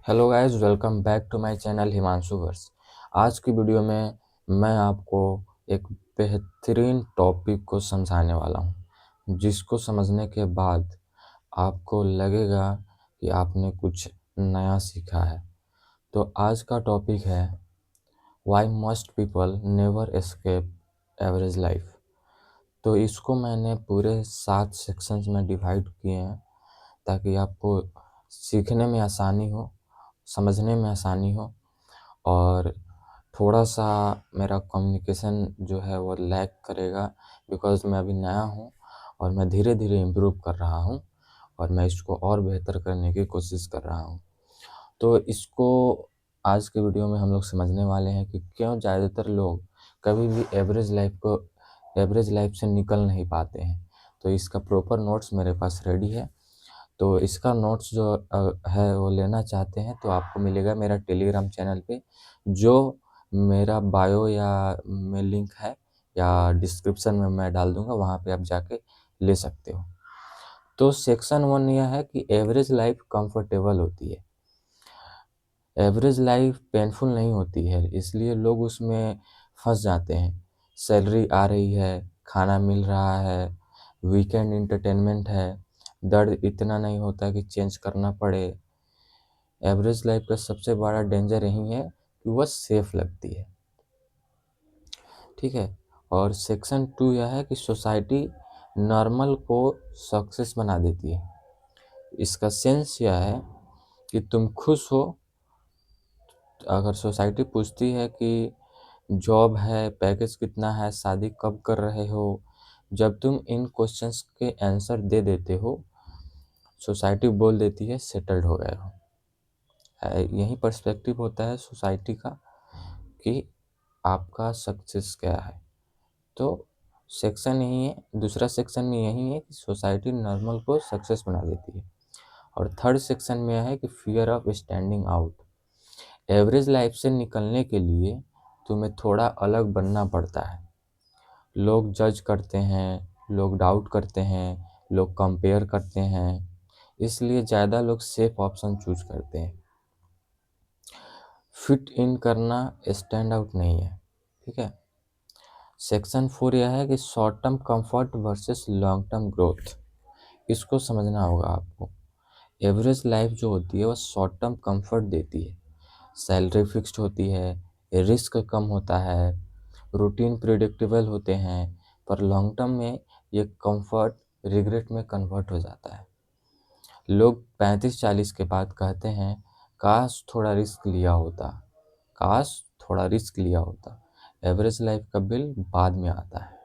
Hello guys, welcome back to my channel Himanshu Verse. आज की video में मैं आपको एक बेहतरीन टॉपिक को समझाने वाला हूं, जिसको समझने के बाद आपको लगेगा कि आपने कुछ नया सीखा है। तो आज का टॉपिक है why must people never escape average life. तो इसको मैंने पूरे 7 सेक्शंस में डिवाइड किए हैं ताकि आपको सीखने में आसानी हो, समझने में आसानी हो। और थोड़ा सा मेरा कम्युनिकेशन जो है वो लैग करेगा, बिकॉज़ मैं अभी नया हूँ और मैं धीरे धीरे इम्प्रूव कर रहा हूँ और मैं इसको और बेहतर करने की कोशिश कर रहा हूँ। तो इसको आज के वीडियो में हम लोग समझने वाले हैं कि क्यों ज़्यादातर लोग कभी भी एवरेज लाइफ से निकल नहीं पाते हैं। तो इसका प्रॉपर नोट्स मेरे पास रेडी है। तो इसका नोट्स जो है वो लेना चाहते हैं तो आपको मिलेगा मेरा टेलीग्राम चैनल पे, जो मेरा बायो या में लिंक है या डिस्क्रिप्शन में मैं डाल दूंगा, वहाँ पे आप जाके ले सकते हो। तो सेक्शन 1 यह है कि एवरेज लाइफ कंफर्टेबल होती है। एवरेज लाइफ पेनफुल नहीं होती है, इसलिए लोग उसमें फंस जाते हैं। सैलरी आ रही है, खाना मिल रहा है, वीकेंड इंटरटेनमेंट है, दर्द इतना नहीं होता कि चेंज करना पड़े। एवरेज लाइफ का सबसे बड़ा डेंजर यही है कि वह सेफ लगती है। ठीक है। और सेक्शन 2 यह है कि सोसाइटी नॉर्मल को सक्सेस बना देती है। इसका सेंस यह है कि तुम खुश हो। अगर सोसाइटी पूछती है कि जॉब है, पैकेज कितना है, शादी कब कर रहे हो, जब तुम इन क्वेश्चंस के आंसर दे देते हो, सोसाइटी बोल देती है सेटल्ड हो गए हो। यही पर्सपेक्टिव होता है सोसाइटी का कि आपका सक्सेस क्या है। तो सेक्शन यही है, दूसरा सेक्शन में यही है कि सोसाइटी नॉर्मल को सक्सेस बना देती है। और थर्ड सेक्शन में यह है कि fear of standing out. Average life से निकलने के लिए तुम्हें थोड़ा अलग बनना पड़ता है। लोग जज करते हैं, लोग डाउट करते हैं, लोग कंपेयर करते हैं, इसलिए ज़्यादा लोग सेफ ऑप्शन चूज करते हैं। फिट इन करना स्टैंड आउट नहीं है। ठीक है। सेक्शन 4 यह है कि short term comfort versus long term growth. इसको समझना होगा आपको। एवरेज लाइफ जो होती है वह शॉर्ट टर्म कंफर्ट देती है। सैलरी फिक्स्ड होती है, रिस्क कम होता है, रूटीन प्रिडिक्टेबल होते हैं, पर लॉन्ग टर्म में ये कंफर्ट रिग्रेट में कन्वर्ट हो जाता है। लोग 35-40 के बाद कहते हैं काश थोड़ा रिस्क लिया होता, काश थोड़ा रिस्क लिया होता। एवरेज लाइफ का बिल बाद में आता है।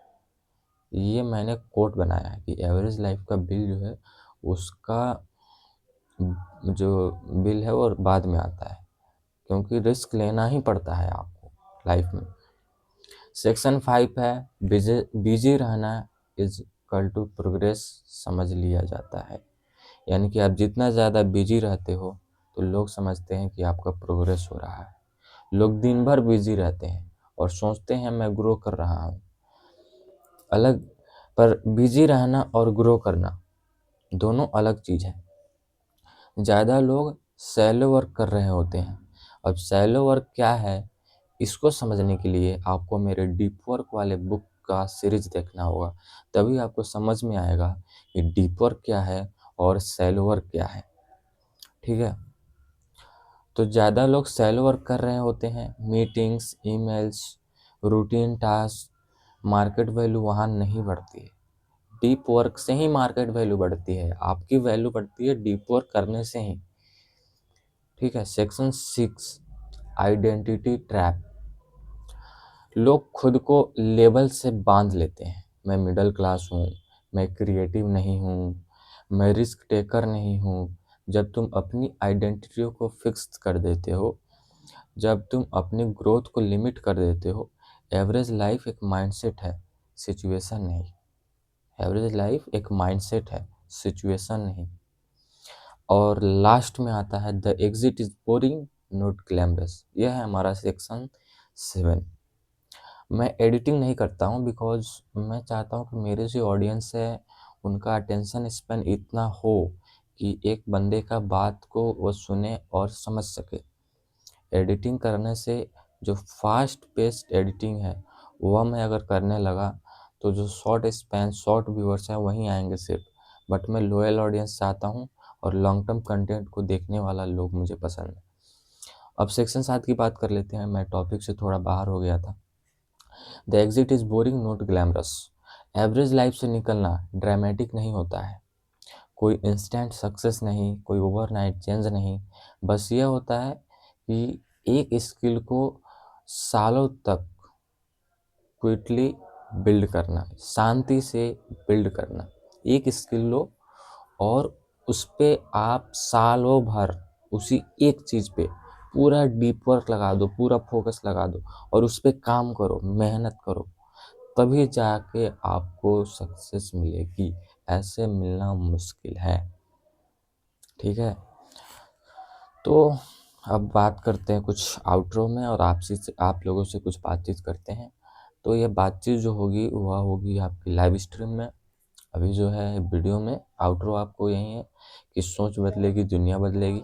ये मैंने कोट बनाया है कि एवरेज लाइफ का बिल जो है उसका जो बिल है वो बाद में आता है, क्योंकि रिस्क लेना ही पड़ता है आपको लाइफ में। सेक्शन 5 है बिजी रहना इज इक्वल टू प्रोग्रेस समझ लिया जाता है। यानी कि आप जितना ज़्यादा बिजी रहते हो तो लोग समझते हैं कि आपका प्रोग्रेस हो रहा है। लोग दिन भर बिजी रहते हैं और सोचते हैं मैं ग्रो कर रहा हूँ। अलग, पर बिजी रहना और ग्रो करना दोनों अलग चीज़ है। ज़्यादा लोग शैलो वर्क कर रहे होते हैं। अब शैलो वर्क क्या है, इसको समझने के लिए आपको मेरे डीप वर्क वाले बुक का सीरीज देखना होगा, तभी आपको समझ में आएगा कि डीप वर्क क्या है और शैलो वर्क क्या है। ठीक है। तो ज़्यादा लोग शैलो वर्क कर रहे होते हैं, meetings, emails, routine task, market value वहाँ नहीं बढ़ती है। डीप वर्क से ही मार्केट वैल्यू बढ़ती है, आपकी वैल्यू बढ़ती है डीप वर्क करने से ही। ठीक है। Section 6 identity trap. लोग खुद को लेबल से बांध लेते हैं। मैं मिडिल क्लास हूँ, मैं क्रिएटिव नहीं हूँ, मैं रिस्क टेकर नहीं हूँ। जब तुम अपनी आइडेंटिटी को फिक्स कर देते हो, जब तुम अपनी ग्रोथ को लिमिट कर देते हो, एवरेज लाइफ एक माइंडसेट है, सिचुएशन नहीं। एवरेज लाइफ एक माइंडसेट है, सिचुएशन नहीं। और लास्ट में आता है the exit is boring not glamorous. यह है हमारा सेक्शन 7। मैं एडिटिंग नहीं करता हूँ बिकॉज मैं चाहता हूँ कि मेरे जो ऑडियंस है उनका अटेंशन स्पैन इतना हो कि एक बंदे का बात को वो सुने और समझ सके। एडिटिंग करने से जो फास्ट पेस्ड एडिटिंग है वह मैं अगर करने लगा तो जो शॉर्ट स्पैन शॉर्ट व्यूअर्स हैं वहीं आएंगे सिर्फ, बट मैं लोयल ऑडियंस चाहता हूँ और लॉन्ग टर्म कंटेंट को देखने वाला लोग मुझे पसंद है। अब सेक्शन 7 की बात कर लेते हैं। मैं टॉपिक से थोड़ा बाहर हो गया था। The exit is boring not glamorous. Average life से निकलना ड्रामेटिक नहीं होता है, कोई इंस्टेंट सक्सेस नहीं, कोई ओवरनाइट चेंज नहीं। बस ये होता है कि एक स्किल को सालों तक क्विकली बिल्ड करना, शांति से बिल्ड करना। एक स्किल लो और उस पे आप सालों भर उसी एक चीज़ पे पूरा डीप वर्क लगा दो, पूरा फोकस लगा दो और उस पे काम करो, मेहनत करो, तभी जाके आपको सक्सेस मिलेगी। ऐसे मिलना मुश्किल है। ठीक है, तो अब बात करते हैं कुछ आउटरो में और आपसी से आप लोगों से कुछ बातचीत करते हैं। तो ये बातचीत जो होगी वह होगी आपकी लाइव स्ट्रीम में। अभी जो है वीडियो में आउटरो आपको यही है कि सोच बदलेगी दुनिया बदलेगी।